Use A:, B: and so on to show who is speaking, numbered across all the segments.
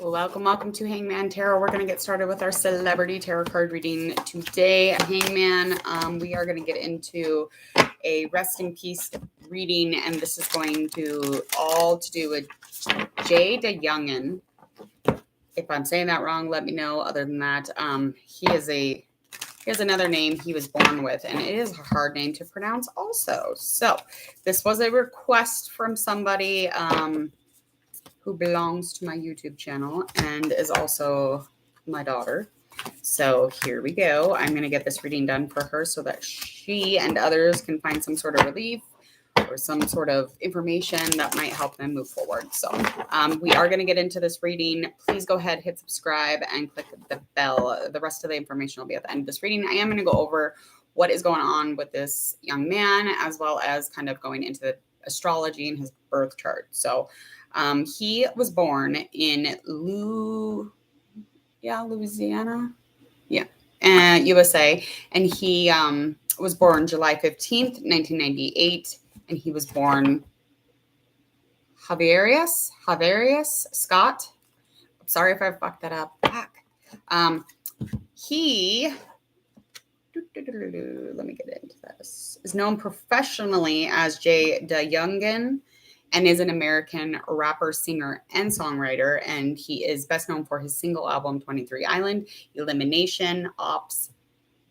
A: Welcome to Hangman Tarot. We're going to get started with our celebrity tarot card reading today. Hangman, we are going to get into a rest in peace reading, and this is going to all to do with JayDaYoungan. If I'm saying that wrong, let me know. Other than that, here's another name he was born with, and it is a hard name to pronounce also. So this was a request from somebody who belongs to my YouTube channel and is also my daughter. So here we go. I'm going to get this reading done for her so that she and others can find some sort of relief or some sort of information that might help them move forward. So we are going to get into this reading. Please go ahead, hit subscribe, and click the bell. The rest of the information will be at the end of this reading. I am going to go over what is going on with this young man, as well as kind of going into the astrology and his birth chart. So he was born in Louisiana, USA, and he was born July 15th, 1998, and he was born Javarius Scott. I'm sorry if I fucked that up. Let me get into this. Is known professionally as JayDaYoungan and is an American rapper, singer, and songwriter. And he is best known for his single album, 23 Island, Elimination, Ops,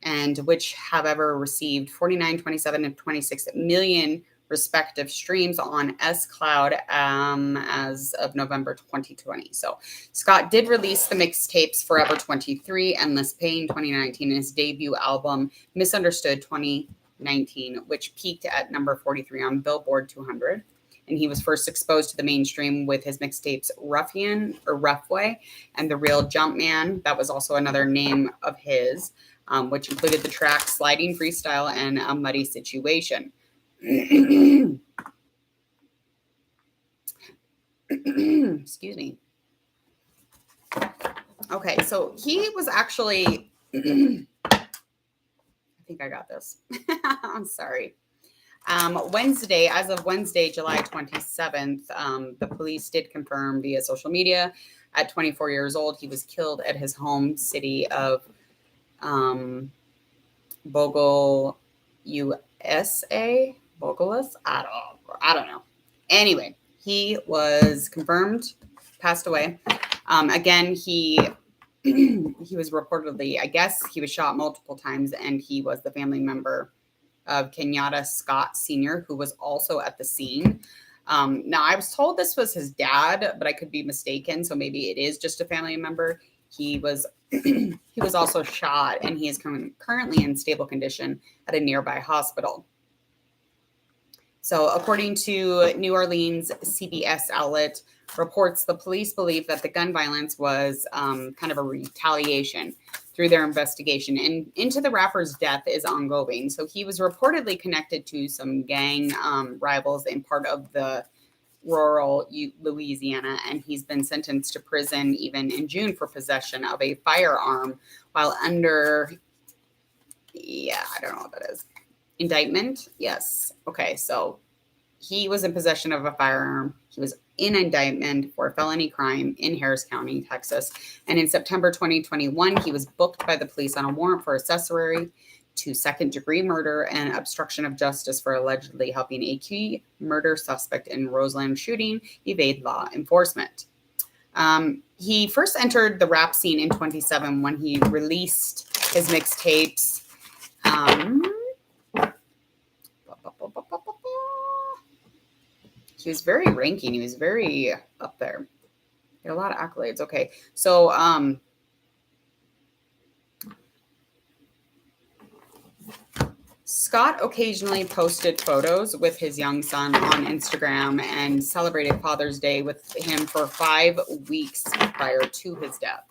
A: and which have ever received 49, 27, and 26 million respective streams on SCloud as of November 2020. So Scott did release the mixtapes Forever 23, Endless Pain 2019, and his debut album, Misunderstood 2019, which peaked at number 43 on Billboard 200. And he was first exposed to the mainstream with his mixtapes Ruffian or Roughway and The Real Jumpman. That was also another name of his, which included the track Sliding Freestyle and A Muddy Situation. Excuse me. Okay, so he was actually, I think I got this. I'm sorry. Wednesday, as of Wednesday, July 27th, the police did confirm via social media at 24 years old, he was killed at his home city of Bogle, USA. Bogolas? I don't know. Anyway, he was confirmed, passed away. Again, he was reportedly, I guess, he was shot multiple times, and he was the family member of Kenyatta Scott Sr., who was also at the scene. Now, I was told this was his dad, but I could be mistaken. So maybe it is just a family member. He was also shot, and he is currently in stable condition at a nearby hospital. So according to New Orleans CBS outlet reports, the police believe that the gun violence was kind of a retaliation through their investigation, and into the rapper's death is ongoing. So he was reportedly connected to some gang rivals in part of the rural Louisiana, and he's been sentenced to prison even in June for possession of a firearm while under, I don't know what that is. Indictment? Yes. Okay, so he was in possession of a firearm. He was in indictment for a felony crime in Harris County, Texas. And in September 2021, he was booked by the police on a warrant for accessory to second-degree murder and obstruction of justice for allegedly helping a key murder suspect in Roseland shooting evade law enforcement. He first entered the rap scene in 2007 when he released his mixtapes. He was very ranking. He was very up there. He had a lot of accolades. Okay. So, Scott occasionally posted photos with his young son on Instagram and celebrated Father's Day with him for 5 weeks prior to his death.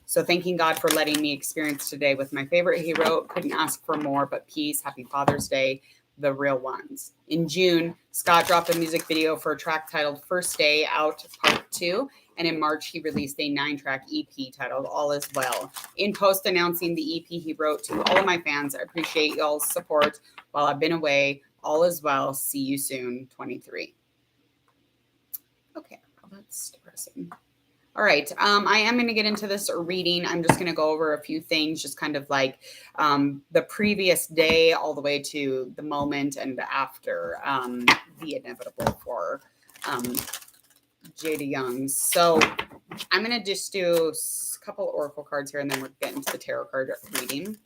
A: So thanking God for letting me experience today with my favorite hero. Couldn't ask for more but peace. Happy Father's Day. The real ones. In June, Scott dropped a music video for a track titled First Day Out Part 2. And in March, he released a 9-track EP titled All Is Well. In post announcing the EP, he wrote, "To all of my fans, I appreciate y'all's support while I've been away. All is well. See you soon, 23. Okay, well, that's depressing. All right. I am going to get into this reading. I'm just going to go over a few things, just kind of like the previous day all the way to the moment and after the inevitable for JayDaYoungan. So I'm going to just do a couple oracle cards here, and then we'll get into the tarot card reading.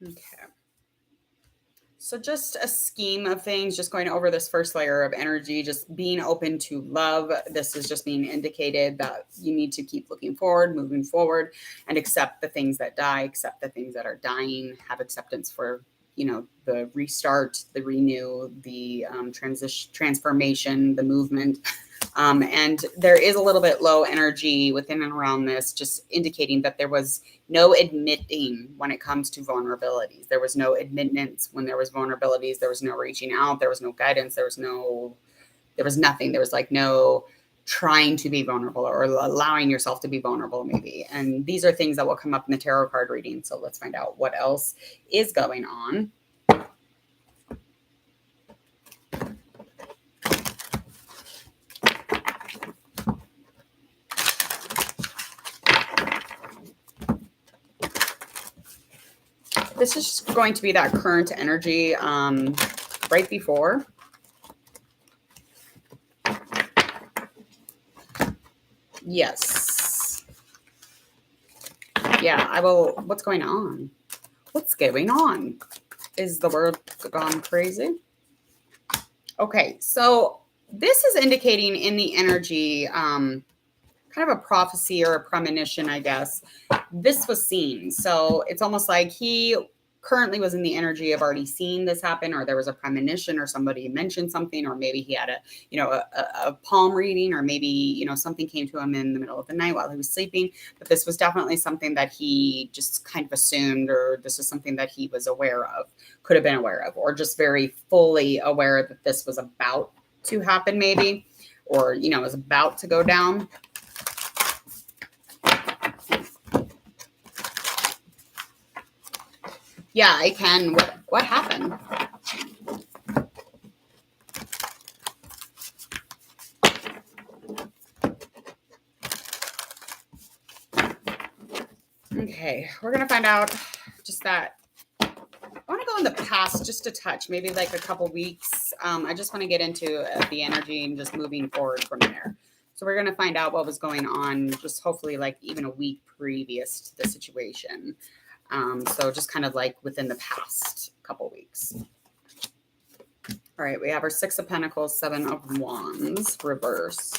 A: Okay. So just a scheme of things, just going over this first layer of energy, just being open to love. This is just being indicated that you need to keep looking forward, moving forward, and accept the things that die, accept the things that are dying, have acceptance for, you know, the restart, the renew, the transformation, the movement. And there is a little bit low energy within and around this, just indicating that there was no admitting when it comes to vulnerabilities. There was no admittance when there was vulnerabilities. There was no reaching out. There was no guidance. There was nothing. There was like no trying to be vulnerable or allowing yourself to be vulnerable maybe. And these are things that will come up in the tarot card reading. So let's find out what else is going on. This is going to be that current energy right before. Yes. Yeah, I will. What's going on? What's going on? Is the word gone crazy? Okay, so this is indicating in the energy, kind of a prophecy or a premonition, I guess. This was seen. So it's almost like he currently was in the energy of already seeing this happen, or there was a premonition, or somebody mentioned something, or maybe he had a palm reading, or maybe, something came to him in the middle of the night while he was sleeping. But this was definitely something that he just kind of assumed, or this was something that he was aware of, could have been aware of, or just very fully aware that this was about to happen maybe, or, was about to go down. Yeah, I can. What happened? Okay, we're going to find out just that. I want to go in the past just a touch, maybe like a couple weeks. I just want to get into the energy and just moving forward from there. So we're going to find out what was going on, just hopefully like even a week previous to the situation. So just kind of like within the past couple weeks. All right, we have our Six of Pentacles, Seven of Wands, reverse.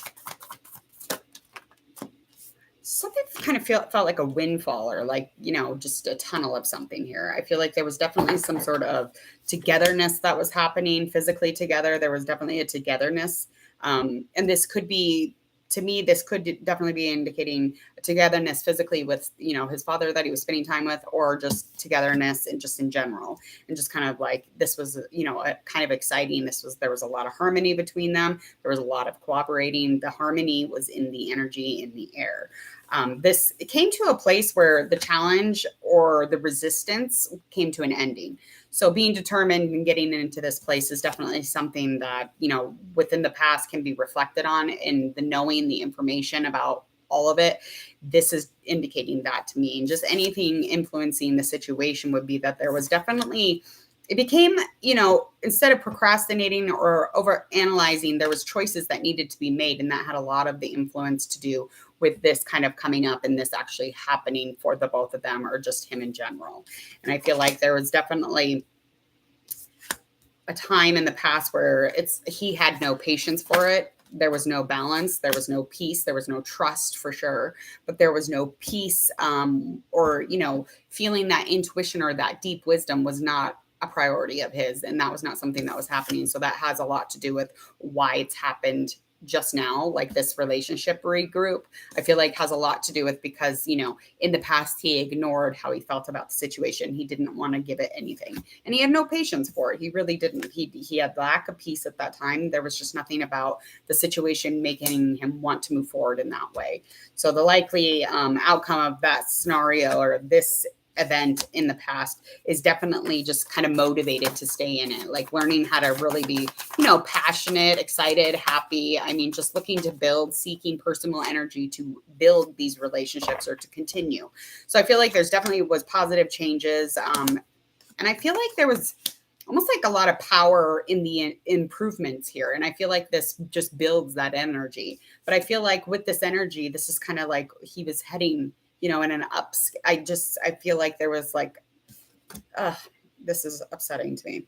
A: Something kind of felt like a windfall, or like, just a tunnel of something here. I feel like there was definitely some sort of togetherness that was happening physically together. There was definitely a togetherness. And this could be, to me, this could definitely be indicating togetherness physically with, his father that he was spending time with, or just togetherness and just in general. And just kind of like, this was, kind of exciting. There was a lot of harmony between them. There was a lot of cooperating. The harmony was in the energy, in the air. It came to a place where the challenge or the resistance came to an ending. So being determined and getting into this place is definitely something that, within the past can be reflected on, and the knowing the information about all of it. This is indicating that to me. And just anything influencing the situation would be that there was definitely, it became, instead of procrastinating or over analyzing, there was choices that needed to be made. And that had a lot of the influence to do with this kind of coming up and this actually happening for the both of them, or just him in general. And I feel like there was definitely a time in the past where he had no patience for it. There was no balance. There was no peace. There was no trust for sure, but there was no peace, or, feeling that intuition or that deep wisdom was not a priority of his. And that was not something that was happening. So that has a lot to do with why it's happened just now, like this relationship regroup, I feel like has a lot to do with because, in the past, he ignored how he felt about the situation. He didn't want to give it anything. And he had no patience for it. He really didn't. He had lack of peace at that time. There was just nothing about the situation making him want to move forward in that way. So the likely outcome of that scenario or this event in the past is definitely just kind of motivated to stay in it, like learning how to really be, passionate, excited, happy. I mean, just looking to build, seeking personal energy to build these relationships or to continue. So I feel like there's definitely was positive changes. And I feel like there was almost like a lot of power in the improvements here. And I feel like this just builds that energy. But I feel like with this energy, this is kind of like he was heading in an ups. I feel like there was like, this is upsetting to me.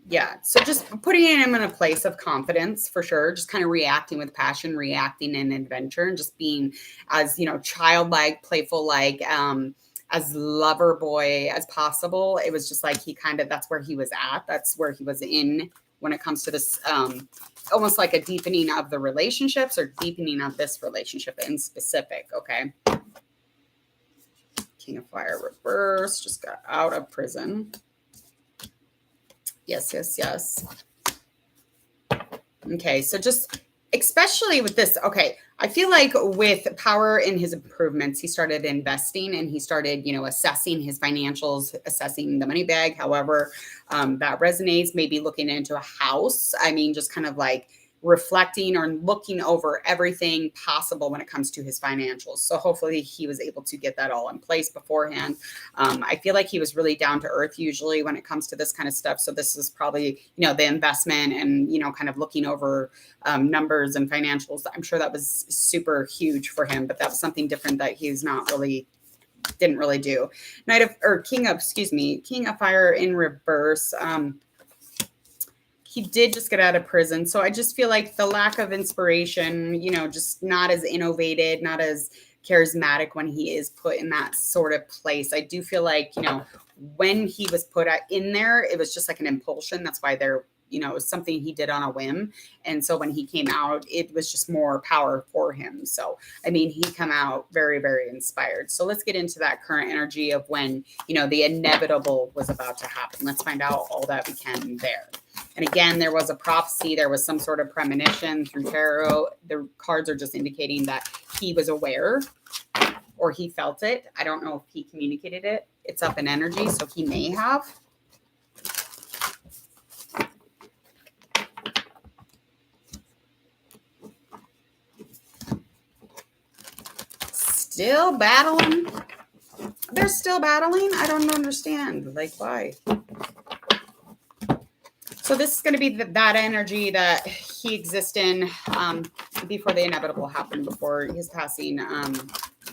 A: Yeah. So just putting him in a place of confidence for sure. Just kind of reacting with passion, reacting in adventure, and just being as, childlike, playful, like, as lover boy as possible. It was just like, that's where he was at. That's where he was in when it comes to this, almost like a deepening of the relationships or deepening of this relationship in specific. Okay. King of Fire reverse, just got out of prison. Yes. Okay, so just especially with this, okay, I feel like with power in his improvements, he started investing and he started, assessing his financials, assessing the money bag, however that resonates, maybe looking into a house. I mean, just kind of like reflecting or looking over everything possible when it comes to his financials. So hopefully he was able to get that all in place beforehand. I feel like he was really down to earth usually when it comes to this kind of stuff. So this is probably, the investment and, kind of looking over numbers and financials. I'm sure that was super huge for him, but that was something different that he's didn't really do. King of Fire in reverse. He did just get out of prison. So I just feel like the lack of inspiration, just not as innovative, not as charismatic when he is put in that sort of place. I do feel like, when he was put in there, it was just like an impulsion. That's why it was something he did on a whim. And so when he came out, it was just more power for him. So, I mean, he come out very, very inspired. So let's get into that current energy of when, the inevitable was about to happen. Let's find out all that we can there. And again, there was a prophecy. There was some sort of premonition through tarot. The cards are just indicating that he was aware or he felt it. I don't know if he communicated it. It's up in energy, so he may have. Still battling? They're still battling? I don't understand. Like, why? So this is going to be that energy that he exists in before the inevitable happened, before his passing,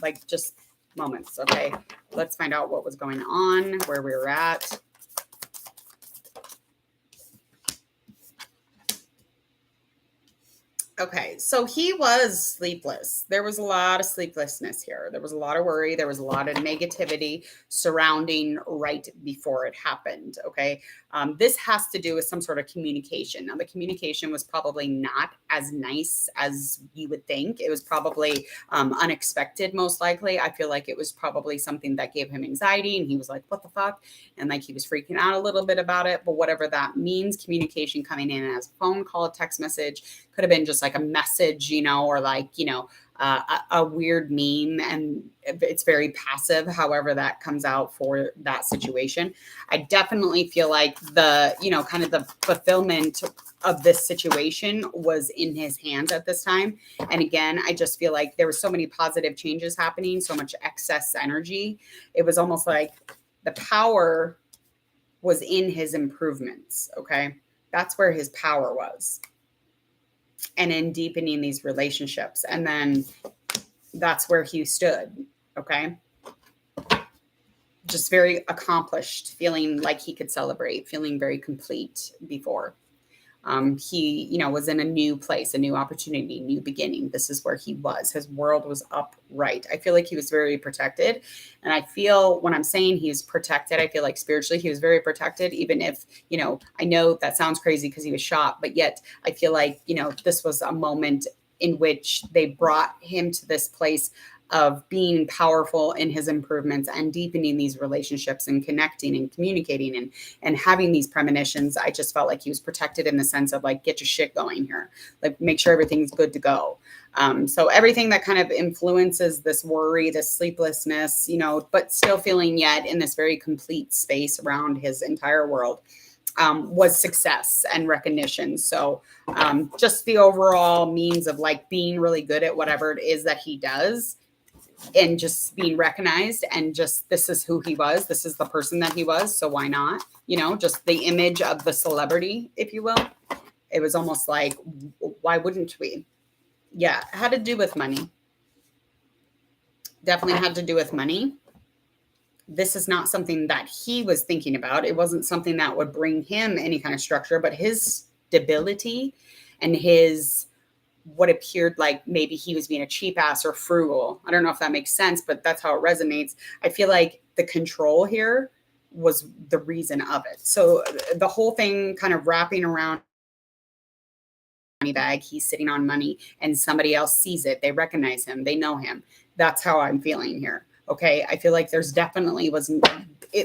A: like just moments. Okay, let's find out what was going on, where we were at. Okay, so he was sleepless. There was a lot of sleeplessness here. There was a lot of worry. There was a lot of negativity surrounding right before it happened. Okay, this has to do with some sort of communication. Now, the communication was probably not as nice as you would think. It was probably unexpected, most likely. I feel like it was probably something that gave him anxiety, and he was like, what the fuck? And like he was freaking out a little bit about it. But whatever that means, communication coming in as a phone call, a text message, could have been just like a message, or like, a weird meme, and it's very passive. However, that comes out for that situation. I definitely feel like the, kind of the fulfillment of this situation was in his hands at this time. And again, I just feel like there were so many positive changes happening, so much excess energy. It was almost like the power was in his improvements. Okay. That's where his power was. And in deepening these relationships. And then that's where he stood. Okay. Just very accomplished, feeling like he could celebrate, feeling very complete before. He, was in a new place, a new opportunity, new beginning. This is where he was. His world was upright. I feel like he was very protected. And I feel when I'm saying he's protected, I feel like spiritually he was very protected, even if, I know that sounds crazy because he was shot, but yet I feel like, this was a moment in which they brought him to this place of being powerful in his improvements and deepening these relationships and connecting and communicating and having these premonitions. I just felt like he was protected in the sense of like, get your shit going here, like make sure everything's good to go. So everything that kind of influences this worry, this sleeplessness, but still feeling yet in this very complete space around his entire world, was success and recognition. So just the overall means of like being really good at whatever it is that he does, and just being recognized, and just this is who he was, this is the person that he was, so why not, just the image of the celebrity, if you will. It was almost like, why wouldn't we? Yeah, it had to do with money. Definitely had to do with money. This is not something that he was thinking about. It wasn't something that would bring him any kind of structure, but his stability and his what appeared like maybe he was being a cheap ass or frugal. I don't know if that makes sense, but that's how it resonates. I feel like the control here was the reason of it. So the whole thing kind of wrapping around money bag, he's sitting on money and somebody else sees it. They recognize him. They know him. That's how I'm feeling here. Okay. I feel like there's definitely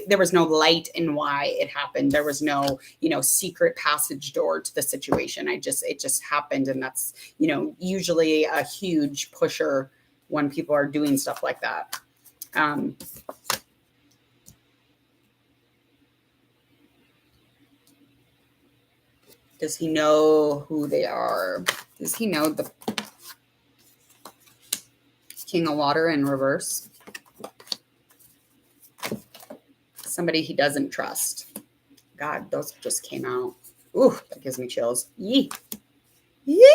A: there was no light in why it happened. There was no, secret passage door to the situation. It just happened. And that's, usually a huge pusher when people are doing stuff like that. Does he know who they are? Does he know the King of Water in reverse? Somebody he doesn't trust. God, those just came out. Ooh, that gives me chills. Yee. Yee.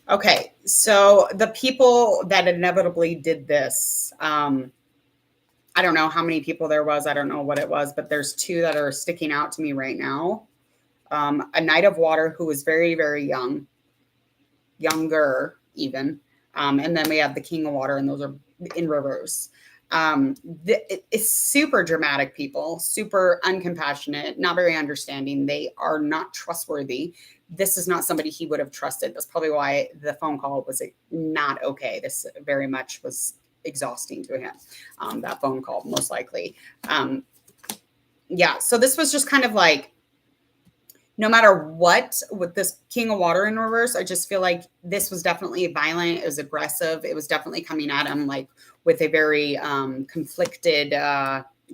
A: Okay, so the people that inevitably did this, I don't know how many people there was. I don't know what it was, but there's two that are sticking out to me right now. A Knight of Water who was very, very young, younger even. And then we have the King of Water, and those are in reverse. It's super dramatic people, super uncompassionate, not very understanding. They are not trustworthy. This is not somebody he would have trusted. That's probably why the phone call was not okay. This very much was exhausting to him. That phone call, most likely. Yeah. So this was just kind of like, no matter what, with this King of Water in reverse, I just feel like this was definitely violent. It was aggressive. It was definitely coming at him like with a very conflicted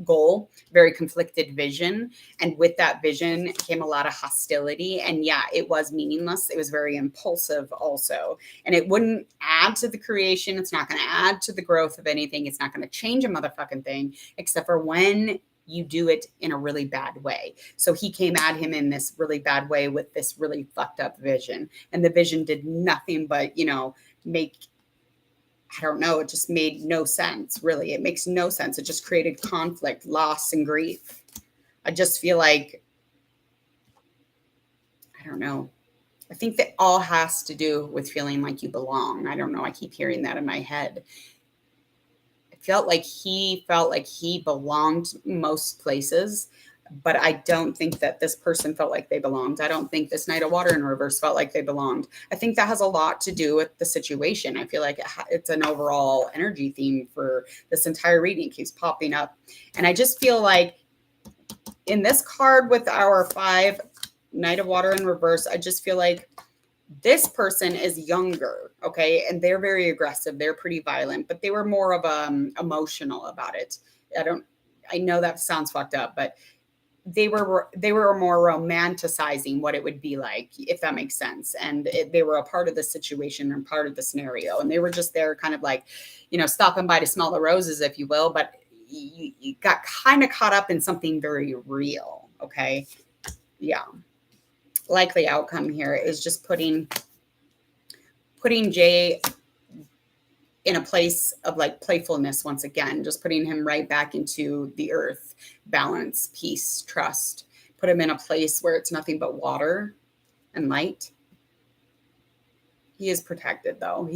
A: goal, very conflicted vision. And with that vision came a lot of hostility. And yeah, it was meaningless. It was very impulsive also. And it wouldn't add to the creation. It's not going to add to the growth of anything. It's not going to change a motherfucking thing, except for when you do it in a really bad way. So he came at him in this really bad way with this really fucked up vision. And the vision did nothing but, make, I don't know, it just made no sense, really. It makes no sense. It just created conflict, loss, and grief. I just feel like, I don't know. I think that all has to do with feeling like you belong. I don't know. I keep hearing that in my head. Felt like he belonged most places, but I don't think that this person felt like they belonged. I don't think this Knight of Water in reverse felt like they belonged. I think that has a lot to do with the situation. I feel like it's an overall energy theme for this entire reading. It keeps popping up. And I just feel like in this card with our 5 Knight of Water in reverse, I just feel like this person is younger, okay, and they're very aggressive. They're pretty violent, but they were more of emotional about it. I know that sounds fucked up, but they were more romanticizing what it would be like, if that makes sense. And they were a part of the situation and part of the scenario, and they were just there, kind of like, stopping by to smell the roses, if you will. But you got kind of caught up in something very real, okay? Yeah. Likely outcome here is just putting Jay in a place of like playfulness once again, just putting him right back into the earth, balance, peace, trust, put him in a place where it's nothing but water and light. He is protected, though.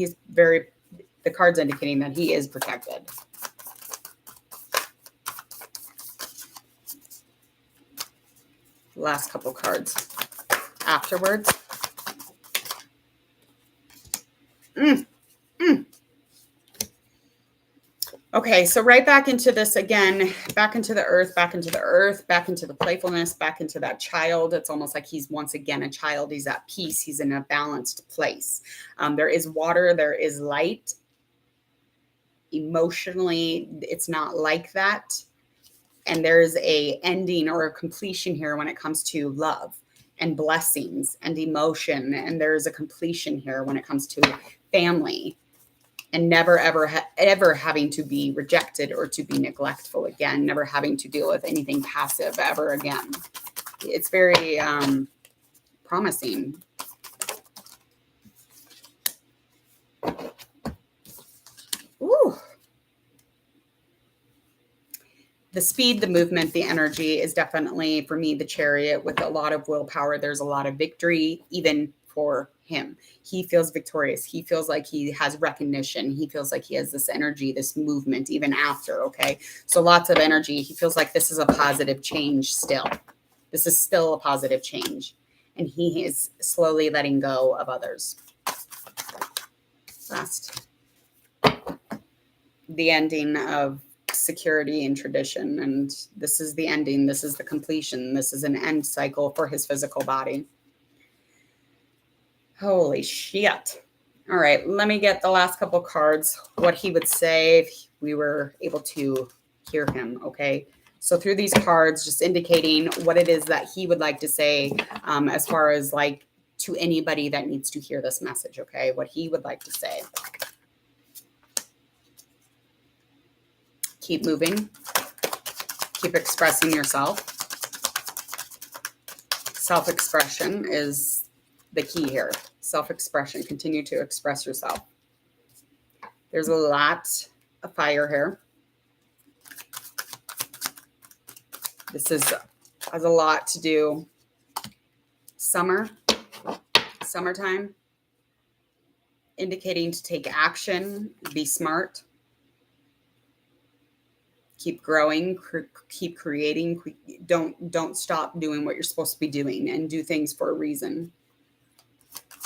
A: The card's indicating that he is protected. Last couple cards afterwards. Okay, so right back into this again, back into the earth, back into the earth, back into the playfulness, back into that child. It's almost like he's once again a child. He's at peace. He's in a balanced place. There is water. There is light. Emotionally, it's not like that. And there's a ending or a completion here when it comes to love and blessings and emotion. And there's a completion here when it comes to family. And never, ever having to be rejected or to be neglectful again. Never having to deal with anything passive ever again. It's very promising. Ooh. The speed, the movement, the energy is definitely, for me, the Chariot with a lot of willpower. There's a lot of victory, even for him. He feels victorious. He feels like he has recognition. He feels like he has this energy, this movement, even after, okay? So lots of energy. He feels like this is a positive change still. This is still a positive change. And he is slowly letting go of others. Last. The ending of security and tradition. And this is the ending. This is the completion. This is an end cycle for his physical body. Holy shit. All right, let me get the last couple cards, what he would say if we were able to hear him, okay? So through these cards, just indicating what it is that he would like to say as far as like to anybody that needs to hear this message, okay? What he would like to say. Keep moving. Keep expressing yourself. Self-expression is the key here. Self-expression. Continue to express yourself. There's a lot of fire here. This has a lot to do. Summertime, indicating to take action, be smart, keep growing, keep creating. Don't stop doing what you're supposed to be doing and do things for a reason.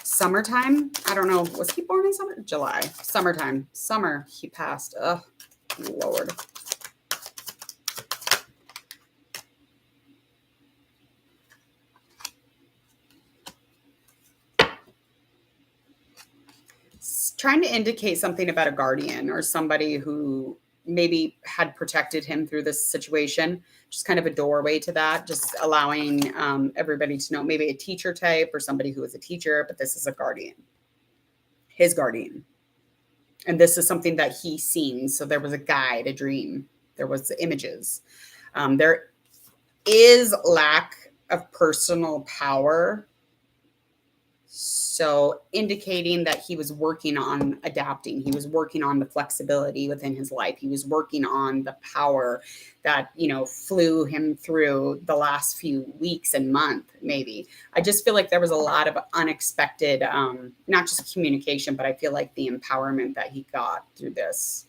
A: Summertime, I don't know. Was he born in summer? July. Summertime. Summer, he passed. Oh, Lord. It's trying to indicate something about a guardian or somebody who maybe had protected him through this situation. Just kind of a doorway to that, just allowing everybody to know, maybe a teacher type or somebody who is a teacher, but this is a guardian, his guardian. And this is something that he's seen. So there was a guide, a dream. There was images. There is lack of personal power. So indicating that he was working on adapting. He was working on the flexibility within his life. He was working on the power that, flew him through the last few weeks and month, maybe. I just feel like there was a lot of unexpected, not just communication, but I feel like the empowerment that he got through this,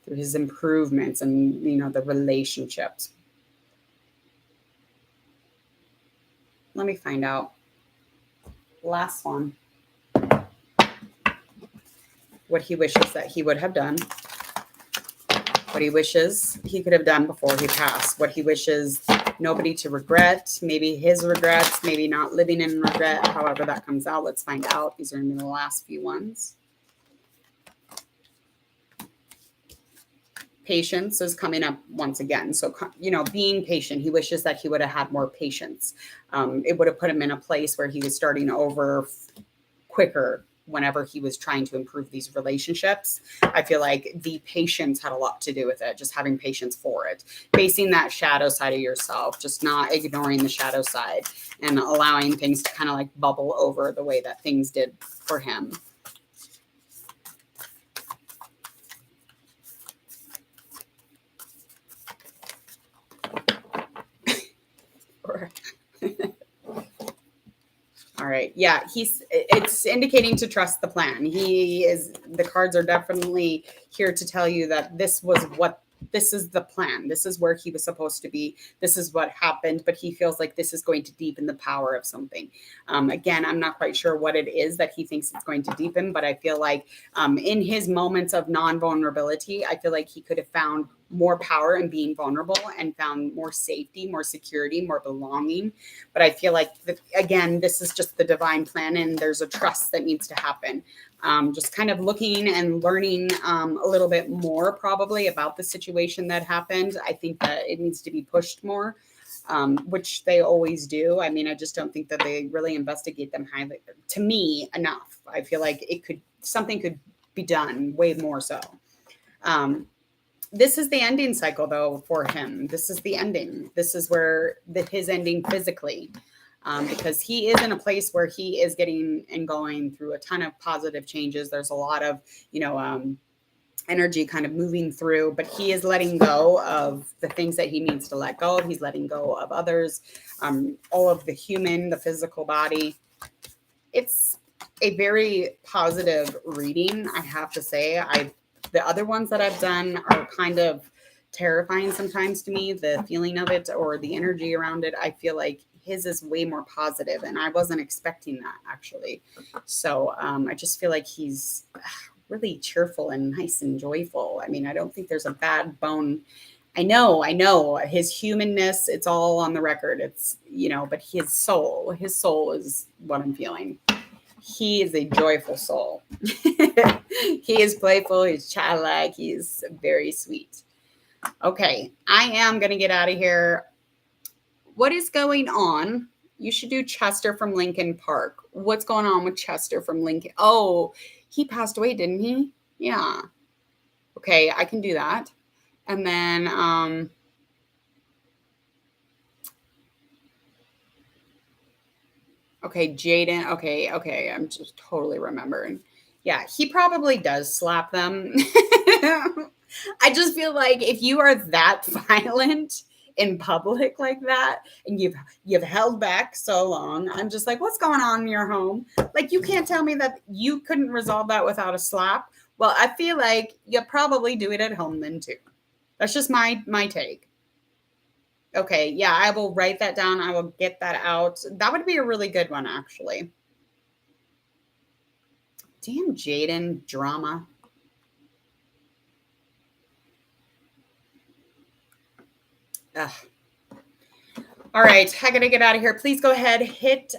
A: through his improvements and, the relationships. Let me find out. Last one. What he wishes that he would have done. What he wishes he could have done before he passed. What he wishes nobody to regret. Maybe his regrets. Maybe not living in regret. However that comes out. Let's find out. These are going to be the last few ones. Patience is coming up once again. So, being patient. He wishes that he would have had more patience. It would have put him in a place where he was starting over quicker whenever he was trying to improve these relationships. I feel like the patience had a lot to do with it. Just having patience for it. Facing that shadow side of yourself. Just not ignoring the shadow side and allowing things to kind of like bubble over the way that things did for him. right. Yeah, it's indicating to trust the plan. The cards are definitely here to tell you that this is the plan. This is where he was supposed to be. This is what happened, but he feels like this is going to deepen the power of something. Again, I'm not quite sure what it is that he thinks it's going to deepen, but I feel like in his moments of non-vulnerability, I feel like he could have found more power in being vulnerable and found more safety, more security, more belonging. But I feel like, again, this is just the divine plan, and there's a trust that needs to happen. Just kind of looking and learning a little bit more probably about the situation that happened. I think that it needs to be pushed more, which they always do. I mean, I just don't think that they really investigate them highly, to me, enough. I feel like something could be done way more so. This is the ending cycle, though, for him. This is the ending. This is where his ending physically, because he is in a place where he is getting and going through a ton of positive changes. There's a lot of, energy kind of moving through, but he is letting go of the things that he needs to let go of. He's letting go of others, all of the physical body. It's a very positive reading, I have to say. The other ones that I've done are kind of terrifying sometimes to me, the feeling of it or the energy around it. I feel like his is way more positive, and I wasn't expecting that, actually. So I just feel like he's really cheerful and nice and joyful. I mean, I don't think there's a bad bone. I know his humanness, it's all on the record. It's, but his soul is what I'm feeling. He is a joyful soul. He is playful. He's childlike. He's very sweet. Okay, I am going to get out of here. What is going on? You should do Chester from Lincoln Park. What's going on with Chester from Lincoln? Oh, he passed away, didn't he? Yeah. Okay, I can do that. And then, okay, Jaden. Okay. I'm just totally remembering. Yeah, he probably does slap them. I just feel like if you are that violent in public like that, and you've held back so long, I'm just like, what's going on in your home? Like, you can't tell me that you couldn't resolve that without a slap. Well, I feel like you probably do it at home then too. That's just my take. Okay, yeah, I will write that down. I will get that out. That would be a really good one, actually. Damn Jaden drama. Ugh. All right, I gotta get out of here. Please go ahead, hit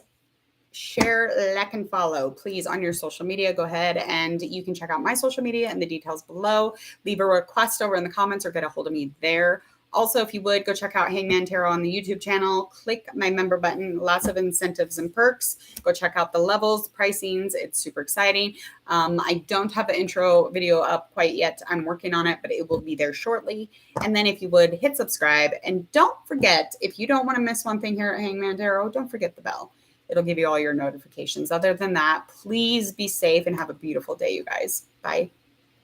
A: share, like, and follow, please, on your social media. Go ahead and you can check out my social media and the details below. Leave a request over in the comments or get a hold of me there. Also, if you would, go check out Hangman Tarot on the YouTube channel. Click my member button. Lots of incentives and perks. Go check out the levels, pricings. It's super exciting. I don't have the intro video up quite yet. I'm working on it, but it will be there shortly. And then if you would, hit subscribe. And don't forget, if you don't want to miss one thing here at Hangman Tarot, don't forget the bell. It'll give you all your notifications. Other than that, please be safe and have a beautiful day, you guys. Bye.